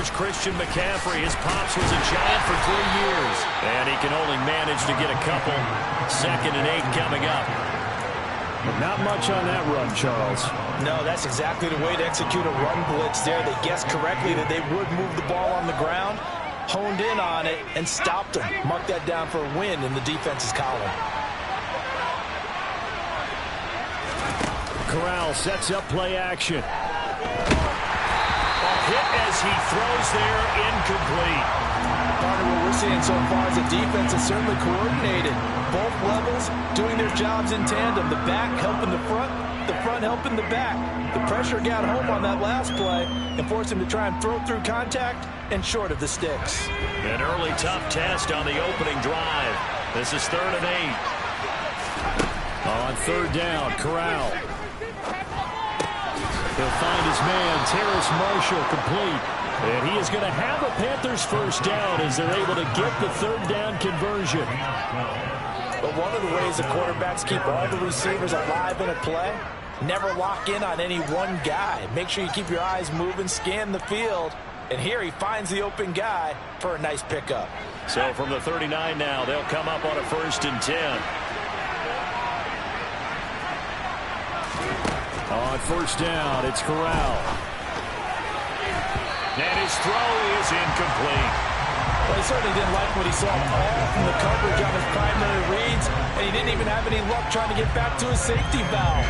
Here's Christian McCaffrey. His pops was a Giant for 3 years. And he can only manage to get a couple. 2nd and 8 coming up. Not much on that run, Charles. No, that's exactly the way to execute a run blitz there. They guessed correctly that they would move the ball on the ground, honed in on it, and stopped them. Mark that down for a win in the defense's column. Corral sets up play action. Hit as he throws there, incomplete. Partner, what we're seeing so far is the defense is certainly coordinated. Both levels doing their jobs in tandem. The back helping the front helping the back. The pressure got home on that last play and forced him to try and throw through contact and short of the sticks. An early tough test on the opening drive. This is 3rd and 8. On 3rd down, Corral. He'll find his man, Terrace Marshall, complete. And he is going to have a Panthers first down as they're able to get the 3rd down conversion. But one of the ways the quarterbacks keep all the receivers alive in a play, never lock in on any one guy. Make sure you keep your eyes moving, scan the field. And here he finds the open guy for a nice pickup. So from the 39 now, they'll come up on a 1st and 10. On 1st down, it's Corral. And his throw is incomplete. Well, he certainly didn't like what he saw all from the coverage on his primary reads, and he didn't even have any luck trying to get back to his safety valve.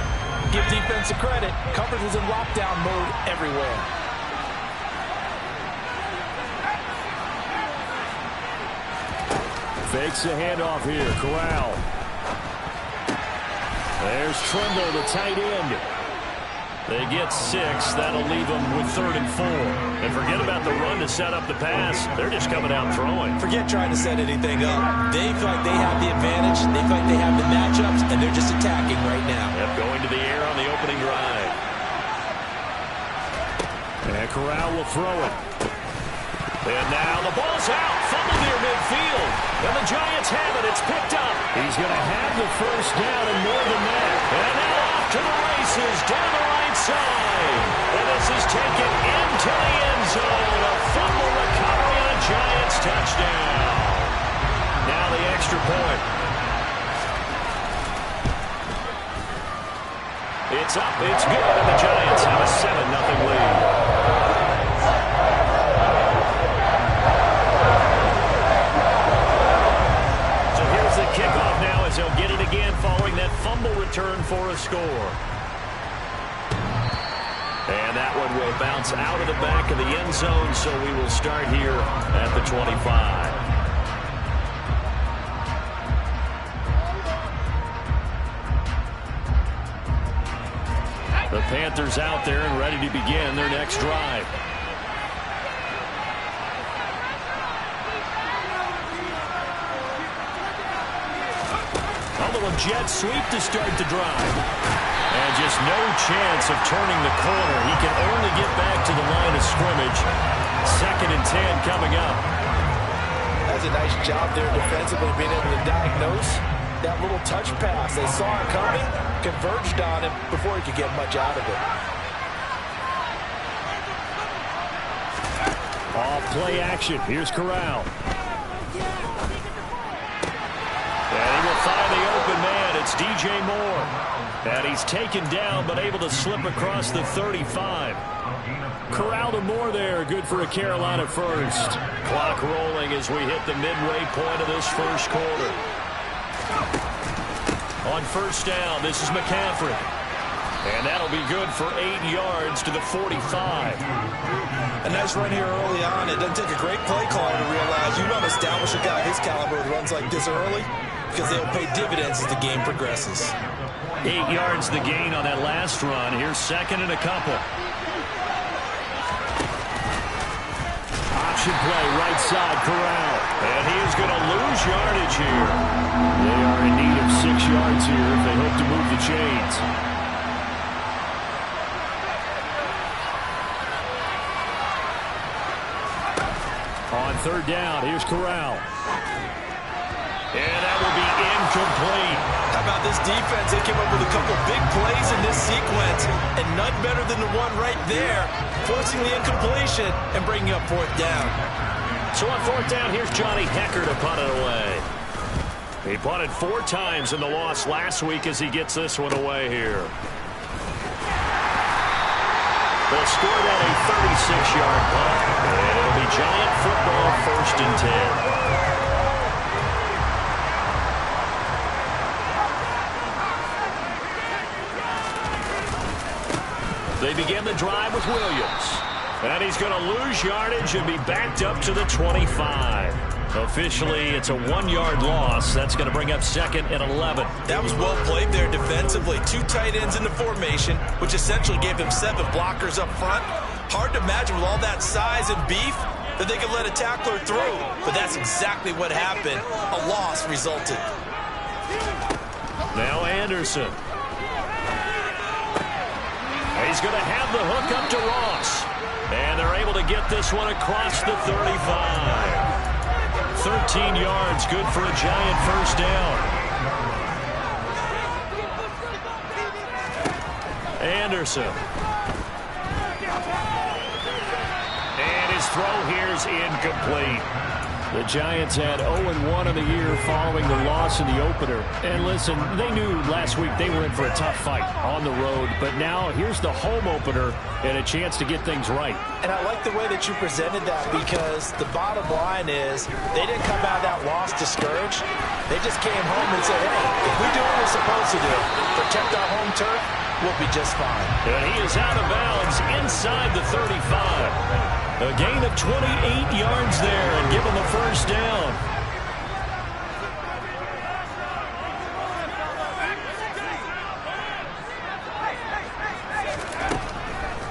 Give defense a credit. Coverage was in lockdown mode everywhere. Fakes a handoff here, Corral. There's Trimble, the tight end. They get 6. That'll leave them with 3rd and 4. And forget about the run to set up the pass. They're just coming out throwing. Forget trying to set anything up. They feel like they have the advantage. They feel like they have the matchups, and they're just attacking right now. Yep, going to the air on the opening drive. And Corral will throw it. And now the ball's out. Fumble near midfield. And the Giants have it. It's picked up. He's going to have the first down and more than that. And now off to the races down the right side. And this is taken into the end zone. A fumble recovery and a Giants touchdown. Now the extra point. It's up. It's good. And the Giants have a 7-0 lead. Kickoff now as they'll get it again following that fumble return for a score. And that one will bounce out of the back of the end zone, so we will start here at the 25. The Panthers out there and ready to begin their next drive. Jet sweep to start the drive. And just no chance of turning the corner. He can only get back to the line of scrimmage. 2nd and 10 coming up. That's a nice job there defensively, being able to diagnose that little touch pass. They saw it coming, converged on him before he could get much out of it. Off play action. Here's Corral. Find the open man. It's DJ Moore. And he's taken down but able to slip across the 35. Corral to Moore there. Good for a Carolina first. Clock rolling as we hit the midway point of this first quarter. On 1st down, this is McCaffrey. And that'll be good for 8 yards to the 45. A nice run here early on. It doesn't take a great play caller to realize you don't establish a guy his caliber who runs like this early, because they'll pay dividends as the game progresses. 8 yards the gain on that last run. Here's 2nd and a couple. Option play, right side, Corral. And he is going to lose yardage here. They are in need of 6 yards here if they hope to move the chains. On 3rd down, here's Corral. And that will be incomplete. How about this defense? They came up with a couple big plays in this sequence and none better than the one right there, forcing the incompletion and bringing up fourth down. So on fourth down, here's Johnny Hecker to punt it away. He punted 4 times in the loss last week as he gets this one away here. They'll score that a 36-yard punt, and it'll be Giant football, 1st and 10. They begin the drive with Williams. And he's going to lose yardage and be backed up to the 25. Officially, it's a 1-yard loss. That's going to bring up 2nd and 11. That was well played there defensively. 2 tight ends in the formation, which essentially gave them 7 blockers up front. Hard to imagine with all that size and beef that they could let a tackler through. But that's exactly what happened. A loss resulted. Now Anderson. He's going to have the hook up to Ross. And they're able to get this one across the 35. 13 yards, good for a Giant first down. Anderson. And his throw here's incomplete. The Giants had 0-1 in the year following the loss in the opener. And listen, they knew last week they were in for a tough fight on the road. But now here's the home opener and a chance to get things right. And I like the way that you presented that, because the bottom line is they didn't come out of that loss discouraged. They just came home and said, hey, if we do what we're supposed to do, protect our home turf, we'll be just fine. And he is out of bounds inside the 35. A gain of 28 yards there and give him the first down.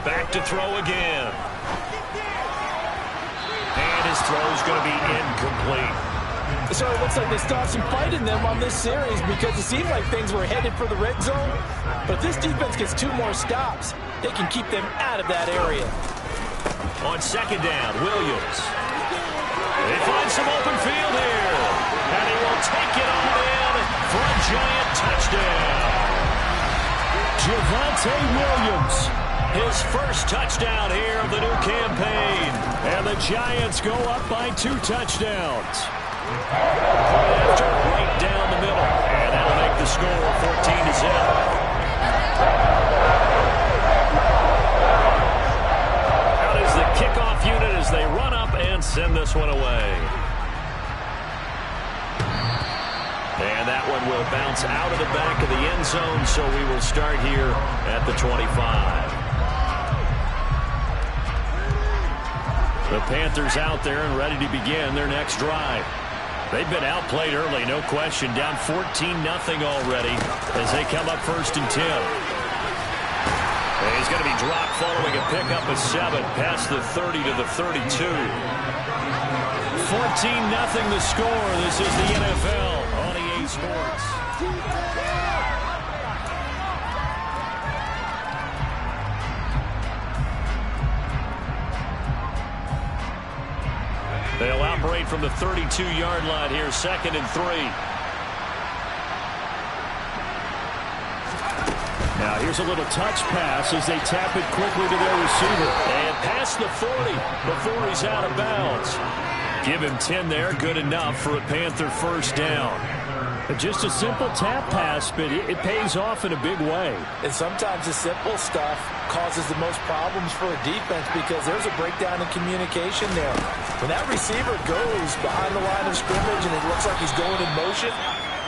Back to throw again. And his throw is going to be incomplete. So it looks like they stopped some fight in them on this series, because it seemed like things were headed for the red zone. But if this defense gets 2 more stops, they can keep them out of that area. On 2nd down, Williams. They find some open field here. And he will take it all in for a Giant touchdown. Javonte Williams. His first touchdown here of the new campaign. And the Giants go up by 2 touchdowns. After right down the middle. And that'll make the score 14-0. Kickoff unit as they run up and send this one away. And that one will bounce out of the back of the end zone, so we will start here at the 25. The Panthers out there and ready to begin their next drive. They've been outplayed early, no question, down 14-0 already as they come up 1st and 10. And he's going to be dropped following a pickup of 7 past the 30 to the 32. 14-0 the score. This is the NFL on EA Sports. They'll operate from the 32-yard line here, 2nd and 3. Now here's a little touch pass as they tap it quickly to their receiver. And past the 40 before he's out of bounds. Give him 10 there, good enough for a Panther first down. Just a simple tap pass, but it pays off in a big way. And sometimes the simple stuff causes the most problems for a defense, because there's a breakdown in communication there. When that receiver goes behind the line of scrimmage and it looks like he's going in motion,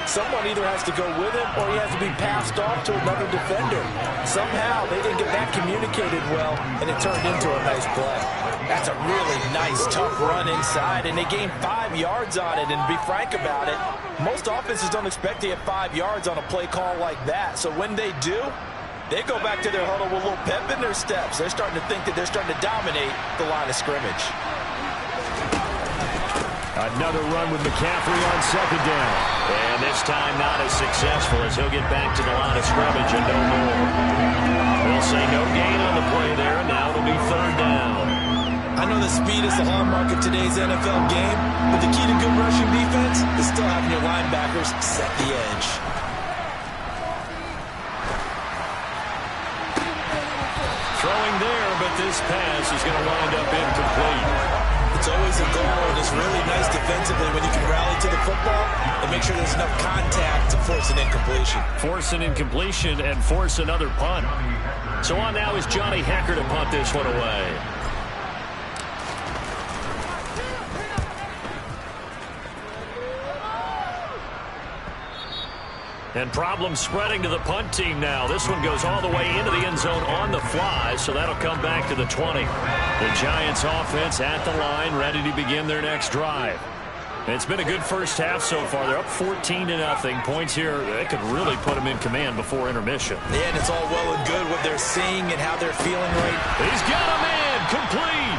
someone either has to go with him or he has to be passed off to another defender. Somehow they didn't get that communicated well, and it turned into a nice play. That's a really nice, tough run inside, and they gained 5 yards on it. And to be frank about it, most offenses don't expect to get 5 yards on a play call like that. So when they do, they go back to their huddle with a little pep in their steps. They're starting to think that they're starting to dominate the line of scrimmage. Another run with McCaffrey on 2nd down. And this time not as successful, as he'll get back to the line of scrimmage and no more. They'll say no gain on the play there, and now it'll be 3rd down. I know that speed is the hallmark of today's NFL game, but the key to good rushing defense is still having your linebackers set the edge. this pass is going to wind up incomplete. It's always a goal, and it's really nice defensively when you can rally to the football and make sure there's enough contact to force an incompletion. Force an incompletion and force another punt. So on now is Johnny Hecker to punt this one away. And problems spreading to the punt team now. This one goes all the way into the end zone on the fly, so that'll come back to the 20. The Giants offense at the line, ready to begin their next drive. It's been a good first half so far. They're up 14-0. Points here, they could really put them in command before intermission. Yeah, and it's all well and good what they're seeing and how they're feeling right. He's got a man, complete.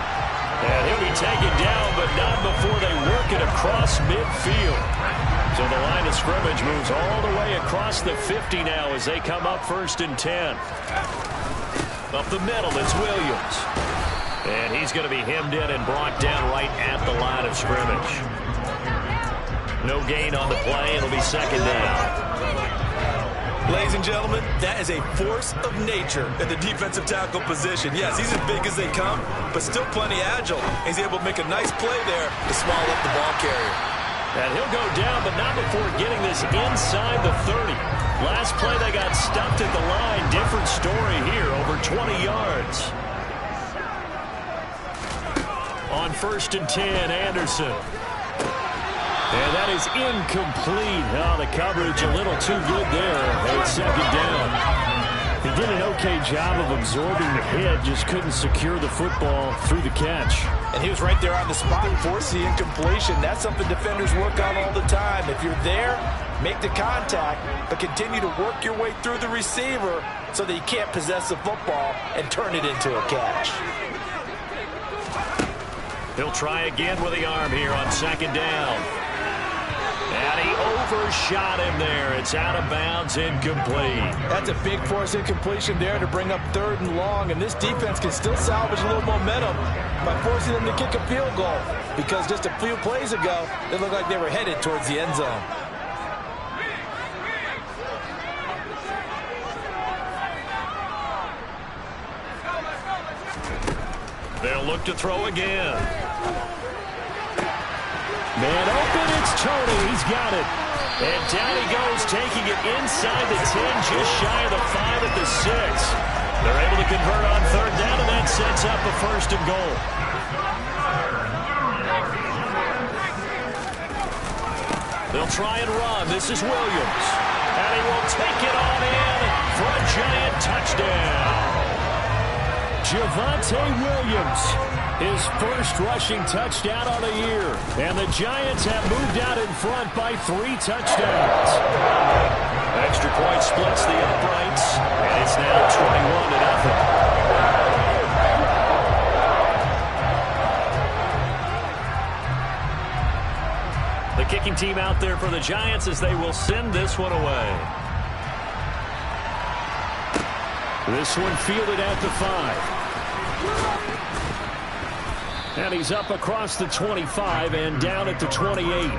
And he'll be taken down, but not before they work it across midfield. So the line of scrimmage moves all the way across the 50 now as they come up 1st and 10. Up the middle, it's Williams. And he's going to be hemmed in and brought down right at the line of scrimmage. No gain on the play. It'll be 2nd down. Ladies and gentlemen, that is a force of nature in the defensive tackle position. Yes, he's as big as they come, but still plenty agile. He's able to make a nice play there to swallow up the ball carrier. And he'll go down, but not before getting this inside the 30. Last play, they got stuffed at the line. Different story here, over 20 yards. On 1st and 10, Anderson. And that is incomplete. Oh, the coverage a little too good there. And it's 2nd down. He did an okay job of absorbing the hit, just couldn't secure the football through the catch. And he was right there on the spot, force the incompletion. That's something defenders work on all the time. If you're there, make the contact, but continue to work your way through the receiver so that you can't possess the football and turn it into a catch. He'll try again with the arm here on 2nd down. And he overshot him there. It's out of bounds, incomplete. That's a big force incompletion there to bring up 3rd and long. And this defense can still salvage a little momentum by forcing them to kick a field goal. Because just a few plays ago, it looked like they were headed towards the end zone. They'll look to throw again. Man open, it's Tony. He's got it. And down he goes, taking it inside the 10, just shy of the 5 at the 6. They're able to convert on 3rd down, and that sets up a 1st and goal. They'll try and run. This is Williams. And he will take it on in for a Giant touchdown. Javonte Williams, his first rushing touchdown on the year. And the Giants have moved out in front by 3 touchdowns. Extra point splits the uprights, and it's now 21-0. The kicking team out there for the Giants as they will send this one away. This one fielded at the 5. And he's up across the 25 and down at the 28.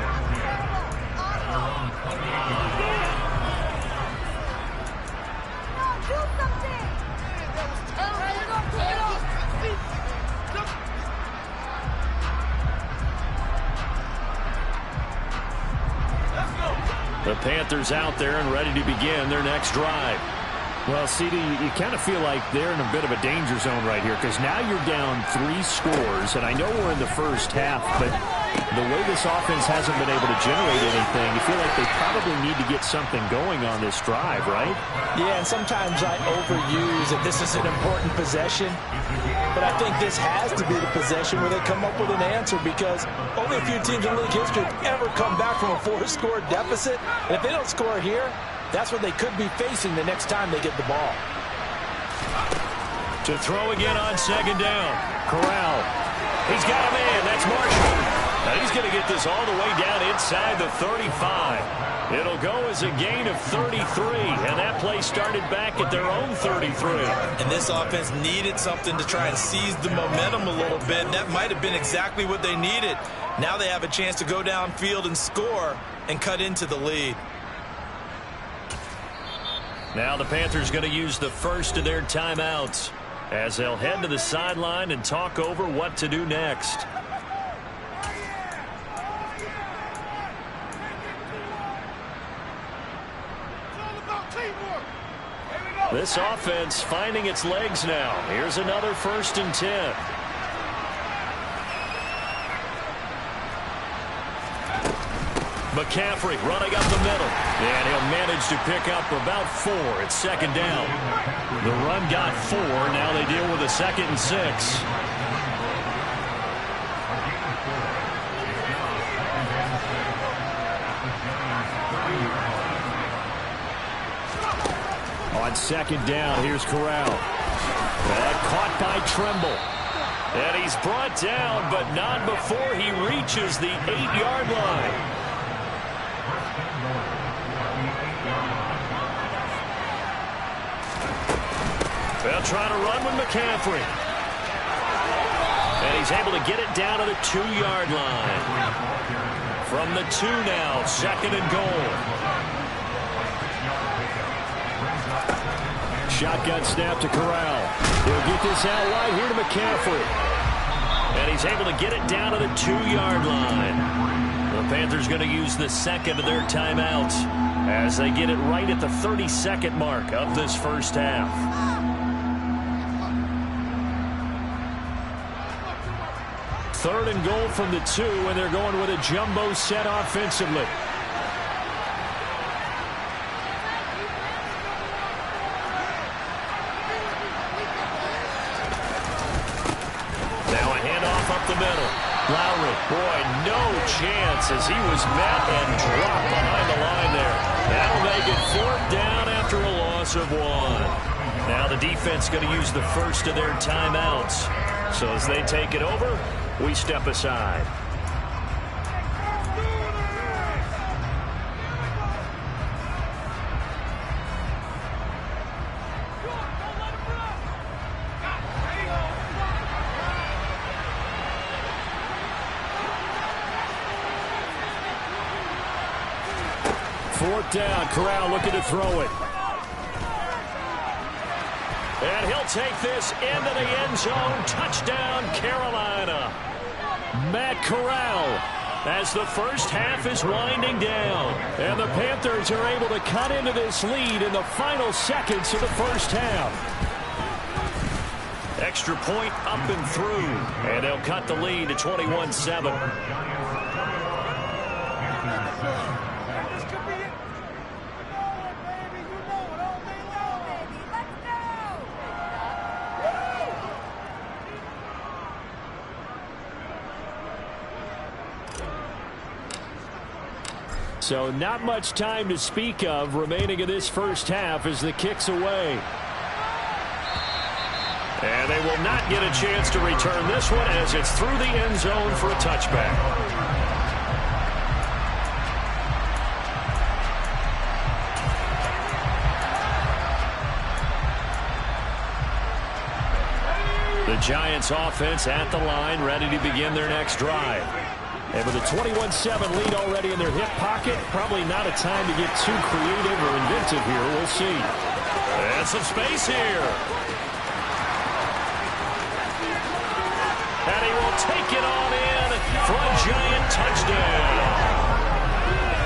The Panthers out there and ready to begin their next drive. Well, CD, you kind of feel like they're in a bit of a danger zone right here because now you're down 3 scores, and I know we're in the first half, but the way this offense hasn't been able to generate anything, you feel like they probably need to get something going on this drive, right? Yeah, and sometimes I overuse that this is an important possession, but I think this has to be the possession where they come up with an answer because only a few teams in league history have ever come back from a 4-score deficit, and if they don't score here, that's what they could be facing the next time they get the ball. To throw again on 2nd down. Corral. He's got a man. That's Marshall. Now he's going to get this all the way down inside the 35. It'll go as a gain of 33, and that play started back at their own 33. And this offense needed something to try and seize the momentum a little bit. That might have been exactly what they needed. Now they have a chance to go downfield and score and cut into the lead. Now the Panthers going to use the first of their timeouts. as they'll head to the sideline and talk over what to do next. This offense finding its legs now. Here's another 1st and 10. McCaffrey running up the middle. And he'll manage to pick up about 4. It's 2nd down. The run got 4. Now they deal with a 2nd and 6. On 2nd down, here's Corral. And caught by Trimble. And he's brought down, but not before he reaches the 8-yard line. They'll try to run with McCaffrey. And he's able to get it down to the 2-yard line. From the 2 now, 2nd and goal. Shotgun snap to Corral. He'll get this out right here to McCaffrey. And he's able to get it down to the 2-yard line. The Panthers going to use the 2nd of their timeouts as they get it right at the 32nd mark of this first half. Third and goal from the 2, and they're going with a jumbo set offensively. The middle. Lowry, boy, no chance as he was met and dropped behind the line there. That'll make it 4th down after a loss of 1. Now the defense going to use the first of their timeouts. So as they take it over, we step aside. Down, Corral looking to throw it. And he'll take this into the end zone. Touchdown, Carolina. Matt Corral as the first half is winding down. And the Panthers are able to cut into this lead in the final seconds of the first half. Extra point up and through. And they'll cut the lead to 21-7. So not much time to speak of remaining in this first half as the kick's away. And they will not get a chance to return this one as it's through the end zone for a touchback. The Giants offense at the line, ready to begin their next drive. And with a 21-7 lead already in their hip pocket, probably not a time to get too creative or inventive here. We'll see. And some space here. And he will take it on in for a Giant touchdown.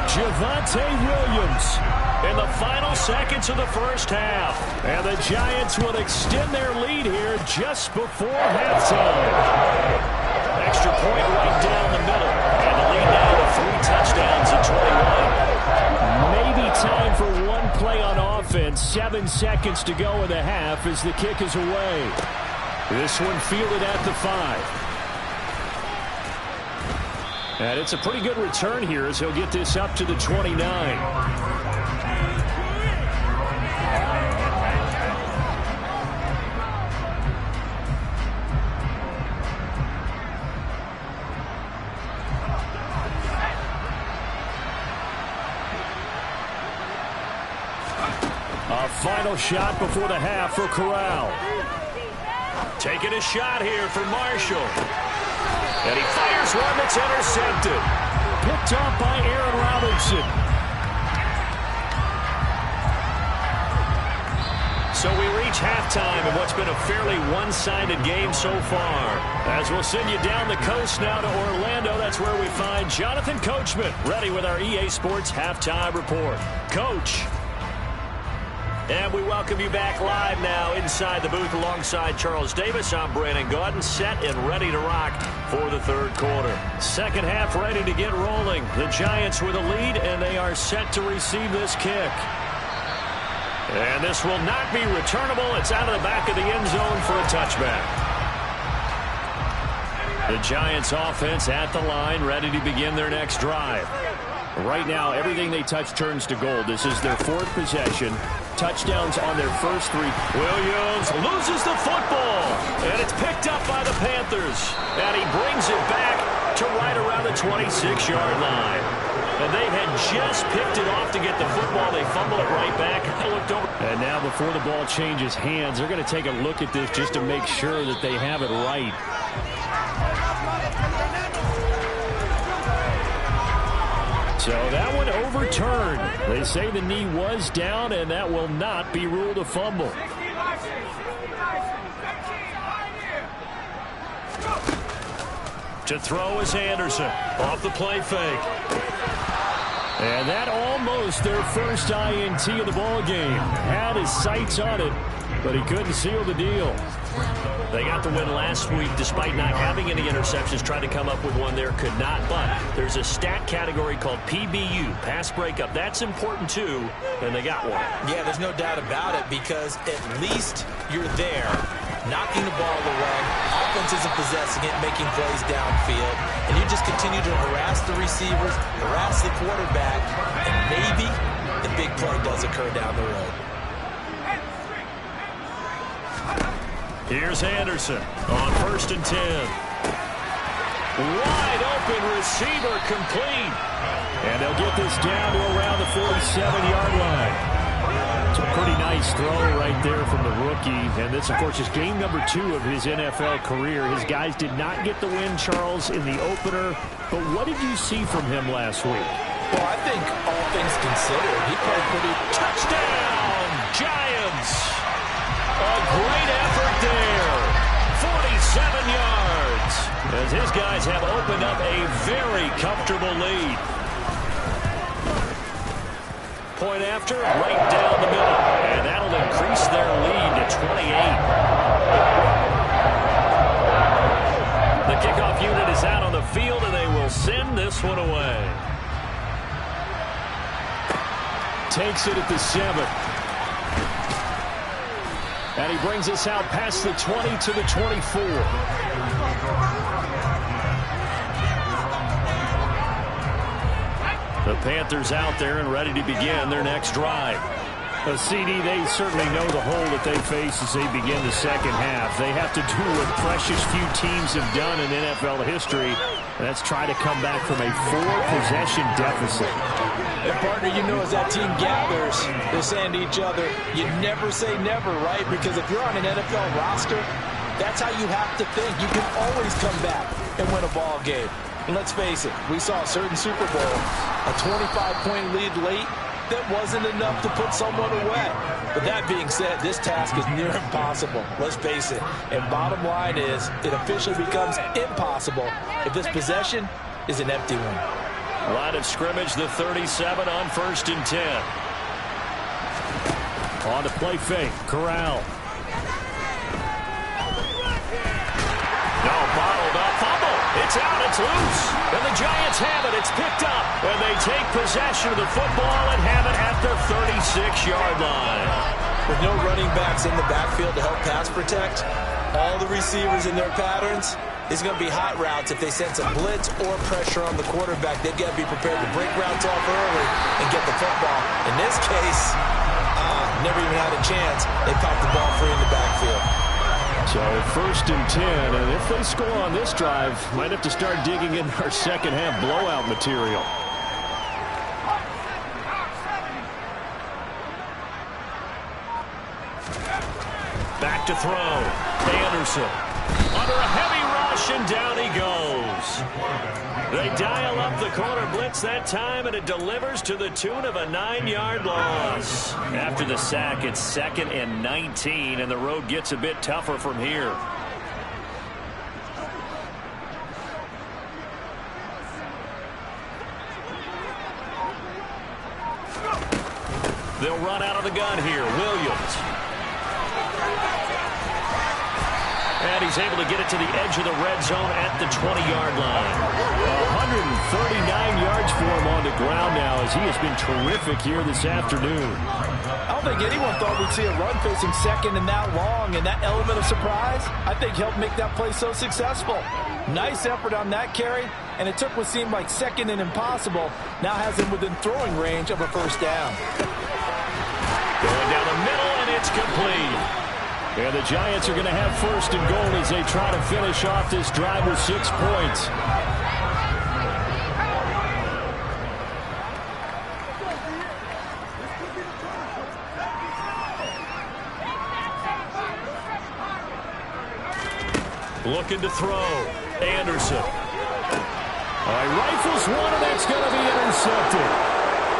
Javonte Williams in the final seconds of the first half. And the Giants will extend their lead here just before halftime. Extra point right down the middle. And the lead now to 3 touchdowns at 21. Maybe time for one play on offense. 7 seconds to go in the half as the kick is away. This one fielded at the 5. And it's a pretty good return here as he'll get this up to the 29. A final shot before the half for Corral. Taking a shot here for Marshall. And he fires one that's intercepted. Picked off by Aaron Robinson. So we reach reach halftime in what's been a fairly one-sided game so far. As we'll send you down the coast now to Orlando, that's where we find Jonathan Coachman, ready with our EA Sports Halftime Report. Coach. And we welcome you back live now inside the booth alongside Charles Davis. I'm Brandon Gaudin, set and ready to rock for the third quarter. Second half ready to get rolling. The Giants with a lead, and they are set to receive this kick. And this will not be returnable. It's out of the back of the end zone for a touchback. The Giants offense at the line, ready to begin their next drive. Right now, everything they touch turns to gold. This is their fourth possession. Touchdowns on their first three. Williams loses the football, and it's picked up by the Panthers. And he brings it back to right around the 26-yard line. And they had just picked it off to get the football. They fumble it right back. Looked over. And now before the ball changes hands, they're going to take a look at this just to make sure that they have it right. So that one overturned. They say the knee was down, and that will not be ruled a fumble. To throw is Anderson. Off the play fake. And that almost their first INT of the ball game. Had his sights on it, but he couldn't seal the deal. They got the win last week despite not having any interceptions. Tried to come up with one there, could not. But there's a stat category called PBU, pass breakup. That's important too, and they got one. Yeah, there's no doubt about it, because at least you're there, knocking the ball away. Offense isn't possessing it, making plays downfield. And you just continue to harass the receivers, harass the quarterback, and maybe the big play does occur down the road. Here's Anderson on 1st and 10. Wide open receiver complete. And they'll get this down to around the 47-yard line. It's a pretty nice throw right there from the rookie. And this, of course, is game number 2 of his NFL career. His guys did not get the win, Charles, in the opener. But what did you see from him last week? Well, I think all things considered, he played pretty. Touchdown, Giants! A great effort there. 47 yards. As his guys have opened up a very comfortable lead. Point after, right down the middle. And that'll increase their lead to 28. The kickoff unit is out on the field, and they will send this one away. Takes it at the 7. And he brings us out past the 20 to the 24. The Panthers out there and ready to begin their next drive. A CD, they certainly know the hole that they face as they begin the second half. They have to do what precious few teams have done in NFL history. And that's try to come back from a 4-possession deficit. And partner, you know, as that team gathers, they're saying to each other, you never say never, right? Because if you're on an NFL roster, that's how you have to think. You can always come back and win a ball game. And let's face it, we saw a certain Super Bowl, a 25-point lead late, that wasn't enough to put someone away. But that being said, this task is near impossible. Let's face it. And bottom line is, it officially becomes impossible if this possession is an empty one. Line of scrimmage, the 37 on 1st and 10. On to play fake, Corral. No, bottled up, fumble. It's out, it's loose. And the Giants have it, it's picked up. And they take possession of the football and have it at their 36-yard line. With no running backs in the backfield to help pass protect, all the receivers in their patterns, it's going to be hot routes. If they sense a blitz or pressure on the quarterback, they've got to be prepared to break routes off early and get the football. In this case, never even had a chance. They popped the ball free in the backfield. So 1st and 10, and if they score on this drive, might have to start digging in our second half blowout material. Back to throw. Anderson under a heavy rush. rush, and down he goes. They dial up the corner blitz that time, and it delivers to the tune of a 9-yard loss. After the sack, it's 2nd and 19, and the road gets a bit tougher from here. They'll run out of the gun here. Williams. And he's able to get it to the edge of the red zone at the 20-yard line. 139 yards for him on the ground now, as he has been terrific here this afternoon. I don't think anyone thought we'd see a run facing second and that long, and that element of surprise, I think, helped make that play so successful. Nice effort on that carry, and it took what seemed like second and impossible, now has him within throwing range of a first down. Going down the middle, and it's complete. And the Giants are going to have first and goal as they try to finish off this drive with 6 points. Looking to throw. Anderson. All right, rifles one, and it's going to be intercepted.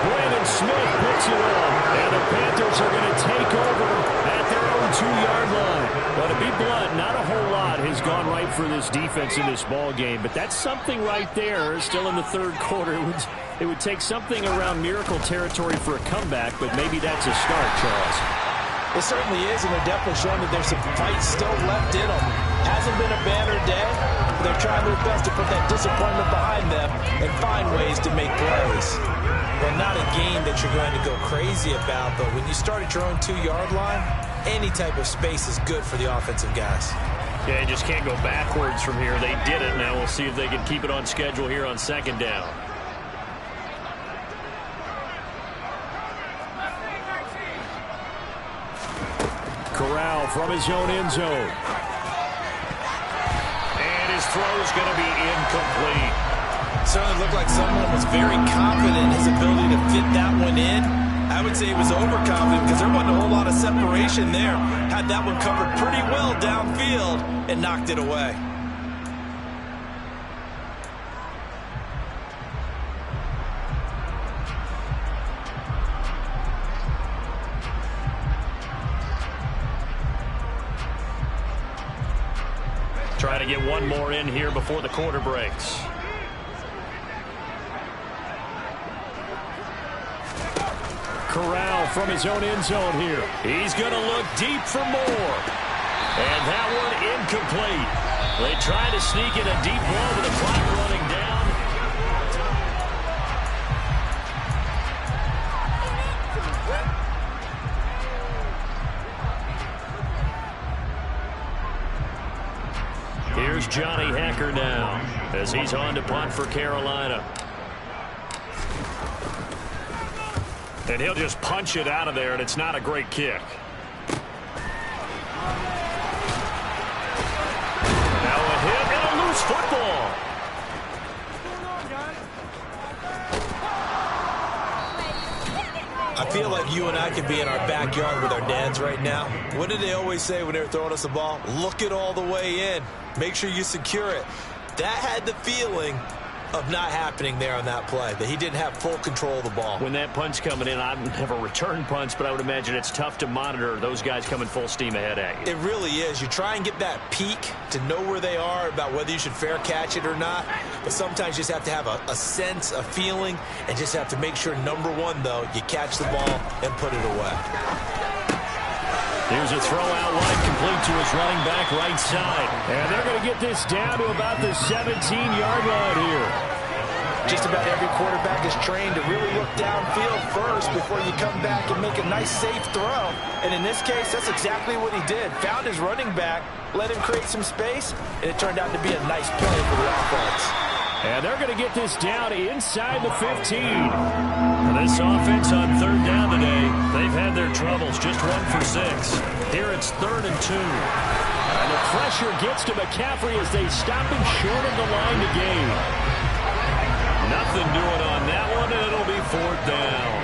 Brandon Smith picks it up, and the Panthers are going to take over at their own 2-yard line. But to be blunt, not a whole lot has gone right for this defense in this ball game, but that's something right there. Still in the third quarter, it would take something around miracle territory for a comeback, but maybe that's a start, Charles. It certainly is, and they're definitely showing that there's some fight still left in them. Hasn't been a banner day, but they're trying their best to put that disappointment behind them and find ways to make plays. Well, not a game that you're going to go crazy about, but when you start at your own 2-yard line, any type of space is good for the offensive guys. Yeah, you just can't go backwards from here. They did it. Now we'll see if they can keep it on schedule here on 2nd down. Corral from his own end zone. And his throw is going to be incomplete. Certainly looked like someone was very confident in his ability to fit that one in. I would say he was overconfident because there wasn't a whole lot of separation there. Had that one covered pretty well downfield and knocked it away. Trying to get one more in here before the quarter breaks. Corral from his own end zone here. He's going to look deep for more. And that one incomplete. They try to sneak in a deep ball with the clock running down. Here's Johnny Hecker now as he's on to punt for Carolina. And he'll just punch it out of there, and it's not a great kick. Now a hit and a loose football. I feel like you and I could be in our backyard with our dads right now. What did they always say when they were throwing us the ball? Look it all the way in. Make sure you secure it. That had the feeling of not happening there on that play, that he didn't have full control of the ball. When that punch coming in, I've never returned punch, but I would imagine it's tough to monitor those guys coming full steam ahead at you. It really is. You try and get that peek to know where they are, about whether you should fair catch it or not, but sometimes you just have to have a sense, a feeling, and just have to make sure, number one, though, you catch the ball and put it away. Here's a throw out wide, complete to his running back right side. And they're going to get this down to about the 17-yard line here. Just about every quarterback is trained to really look downfield first before you come back and make a nice, safe throw. And in this case, that's exactly what he did. Found his running back, let him create some space, and it turned out to be a nice play for the offense. And they're going to get this down inside the 15. This offense on 3rd down today, they've had their troubles, just 1 for 6. Here it's 3rd and 2. And the pressure gets to McCaffrey as they stop him short of the line to gain. Nothing doing on that one, and it'll be 4th down.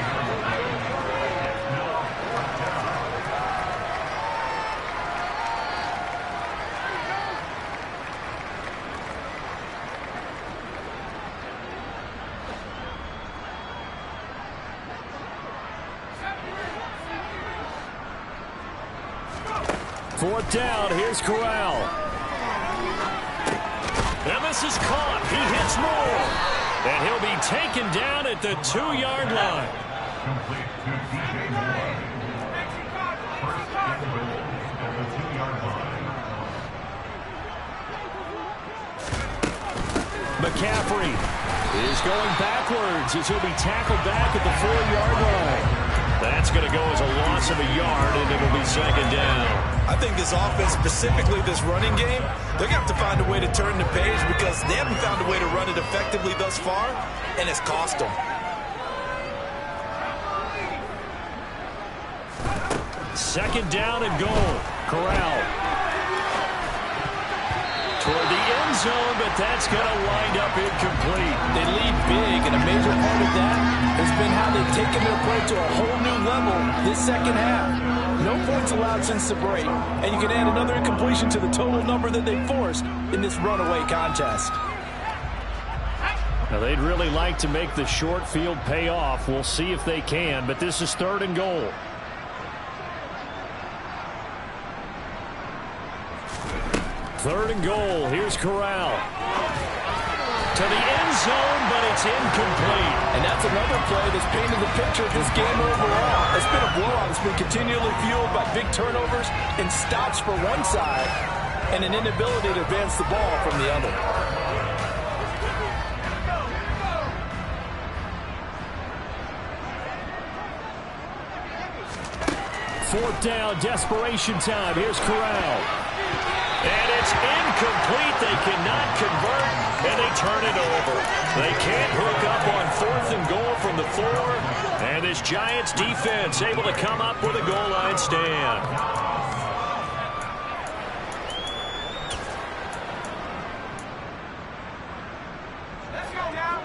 4th down. Here's Corral. And this is caught. He hits Moore. And he'll be taken down at the 2-yard line. McCaffrey is going backwards as he'll be tackled back at the 4-yard line. That's going to go as a loss of a yard, and it'll be 2nd down. I think this offense, specifically this running game, they're going to have to find a way to turn the page because they haven't found a way to run it effectively thus far, and it's cost them. 2nd down and goal. Corral toward the end zone, but that's going to wind up incomplete. They lead big, and a major part of that has been how they've taken their play to a whole new level this second half. No points allowed since the break, and you can add another incompletion to the total number that they forced in this runaway contest. Now, they'd really like to make the short field pay off. We'll see if they can, but this is 3rd and goal. Third and goal. Here's Corral. To the end zone, but it's incomplete. And that's another play that's painted the picture of this game overall. It's been a blowout. It's been continually fueled by big turnovers and stops for one side and an inability to advance the ball from the other. Fourth down, desperation time. Here's Corral. And it's incomplete. They cannot convert, and they turn it over. They can't hook up on 4th and goal from the 4. And this Giants defense able to come up with a goal line stand.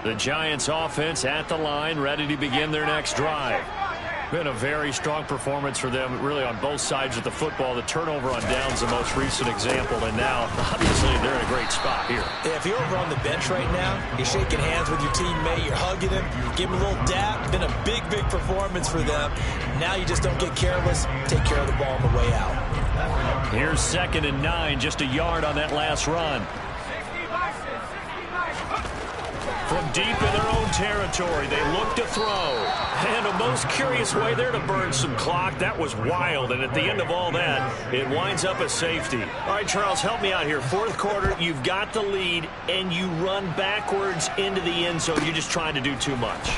The Giants offense at the line, ready to begin their next drive. Been a very strong performance for them, really, on both sides of the football. The turnover on downs, the most recent example, and now, obviously, they're in a great spot here. Yeah, if you're over on the bench right now, you're shaking hands with your teammate, you're hugging him, give him a little dap. Been a big, big performance for them. Now you just don't get careless. Take care of the ball on the way out. Here's 2nd and 9, just a yard on that last run. From deep in their own territory, they look to throw. And a most curious way there to burn some clock. That was wild, and at the end of all that, it winds up a safety. All right, Charles, help me out here. 4th quarter, you've got the lead, and you run backwards into the end zone. You're just trying to do too much.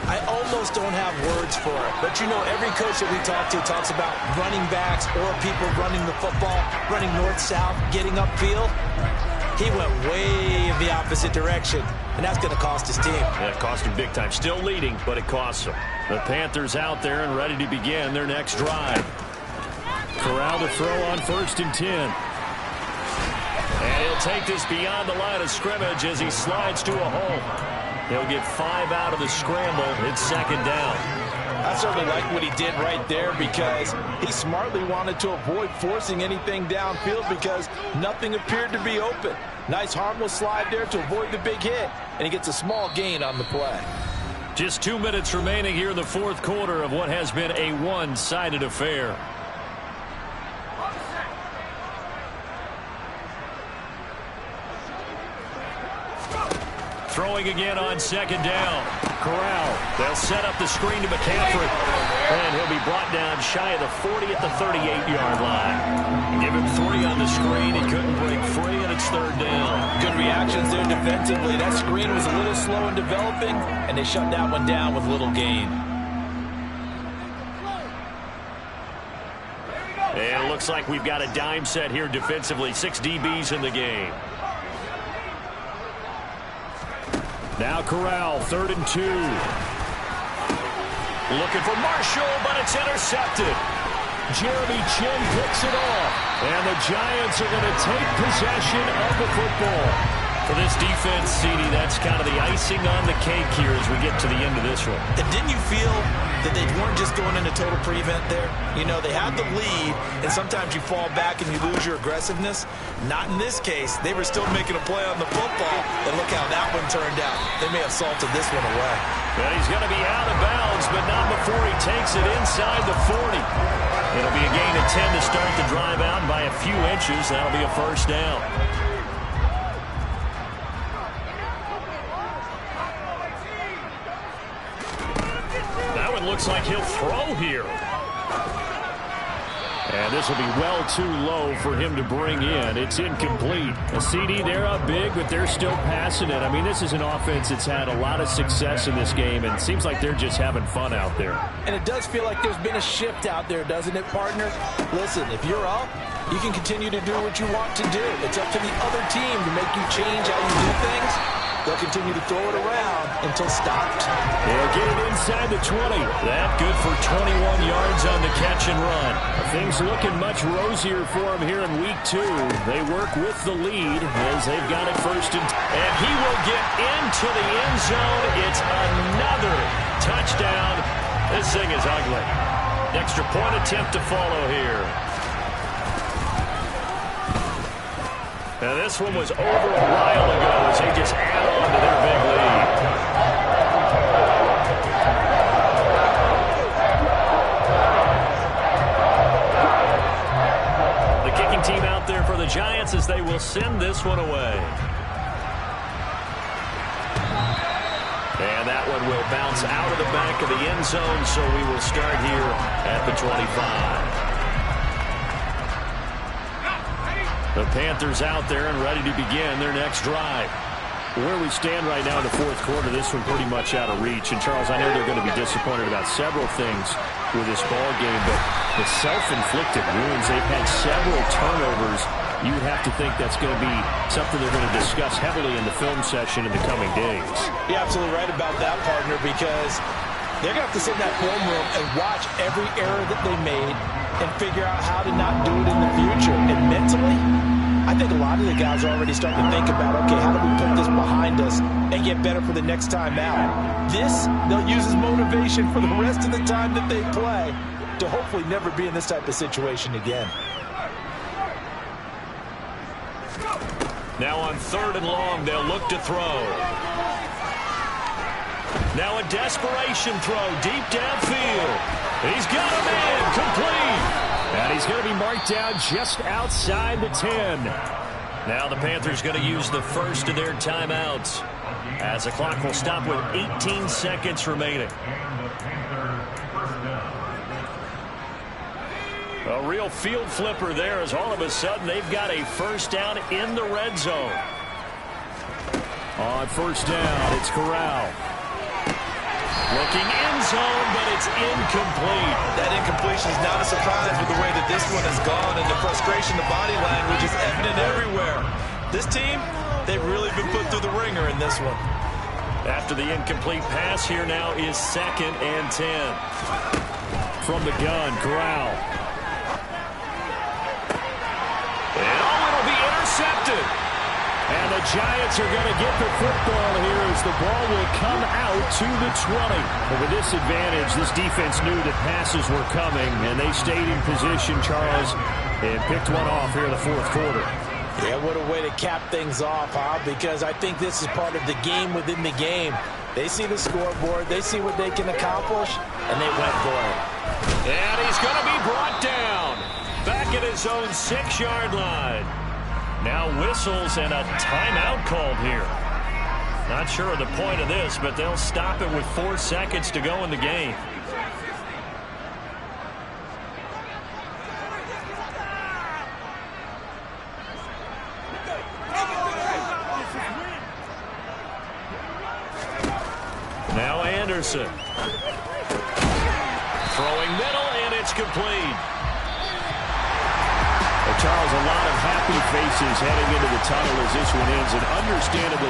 I almost don't have words for it. But, you know, every coach that we talk to talks about running backs or people running the football, running north-south, getting upfield. He went way in the opposite direction, and that's going to cost his team. Yeah, it cost him big time. Still leading, but it costs him. The Panthers out there and ready to begin their next drive. Corral to throw on 1st and 10. And he'll take this beyond the line of scrimmage as he slides to a hole. He'll get 5 out of the scramble. It's 2nd down. I certainly like what he did right there because he smartly wanted to avoid forcing anything downfield because nothing appeared to be open. Nice harmless slide there to avoid the big hit, and he gets a small gain on the play. Just 2 minutes remaining here in the 4th quarter of what has been a one-sided affair. Throwing again on 2nd down. Corral. They'll set up the screen to McCaffrey. And he'll be brought down shy of the 40 at the 38-yard line. Give him 3 on the screen. He couldn't break free, and it's 3rd down. Good reactions there defensively. That screen was a little slow in developing, and they shut that one down with little gain. And it looks like we've got a dime set here defensively. 6 DBs in the game. Now Corral, 3rd and 2. Looking for Marshall, but it's intercepted. Jeremy Chin picks it off. And the Giants are going to take possession of the football. For this defense, CD, that's kind of the icing on the cake here as we get to the end of this one. And didn't you feel that they weren't just going into total prevent there? You know, they had the lead, and sometimes you fall back and you lose your aggressiveness. Not in this case. They were still making a play on the football, and look how that one turned out. They may have salted this one away. Well, he's going to be out of bounds, but not before he takes it inside the 40. It'll be a gain of 10 to start the drive out. And by a approaches. That'll be a first down. That one looks like he'll throw here. And this will be well too low for him to bring in. It's incomplete. A CD, they're up big, but they're still passing it. I mean, this is an offense that's had a lot of success in this game, and it seems like they're just having fun out there. And it does feel like there's been a shift out there, doesn't it, partner? Listen, if you're up, you can continue to do what you want to do. It's up to the other team to make you change how you do things. They'll continue to throw it around until stopped. They'll get it inside the 20. That good for 21 yards on the catch and run. Things looking much rosier for him here in week 2. They work with the lead as they've got it first and he will get into the end zone. It's another touchdown. This thing is ugly. Extra point attempt to follow here. Now this one was over a while ago as they just add on to their big lead. The kicking team out there for the Giants as they will send this one away. And that one will bounce out of the back of the end zone, so we will start here at the 25. The Panthers out there and ready to begin their next drive. Where we stand right now in the fourth quarter, this one pretty much out of reach. And, Charles, I know they're going to be disappointed about several things with this ball game, but the self-inflicted wounds, they've had several turnovers. You would have to think that's going to be something they're going to discuss heavily in the film session in the coming days. You're absolutely right about that, partner, because they're going to have to sit in that film room and watch every error that they made and figure out how to not do it in the future. And mentally, I think a lot of the guys are already starting to think about, okay, how do we put this behind us and get better for the next time out? This, they'll use as motivation for the rest of the time that they play to hopefully never be in this type of situation again. Now on 3rd and long, they'll look to throw. Now a desperation throw deep downfield. He's got him in, complete. And he's going to be marked down just outside the 10. Now the Panthers going to use the first of their timeouts as the clock will stop with 18 seconds remaining. A real field flipper there as all of a sudden they've got a first down in the red zone. On first down, it's Corral. Looking end zone, but it's incomplete. That incompletion is not a surprise with the way that this one has gone, and the frustration, the body language is evident everywhere. This team, they've really been put through the ringer in this one. After the incomplete pass, here now is 2nd and 10. From the gun, Corral. And it'll be intercepted. And the Giants are going to get the football here as the ball will come out to the 20. But with this advantage, this defense knew that passes were coming, and they stayed in position, Charles, and picked one off here in the fourth quarter. Yeah, what a way to cap things off, huh? Because I think this is part of the game within the game. They see the scoreboard, they see what they can accomplish, and they went for it. And he's going to be brought down back at his own 6-yard line. Now whistles and a timeout called here. Not sure of the point of this, but they'll stop it with 4 seconds to go in the game. Now Anderson. Throwing middle, and it's complete. Charles, a lot of happy faces heading into the tunnel as this one ends, and understandably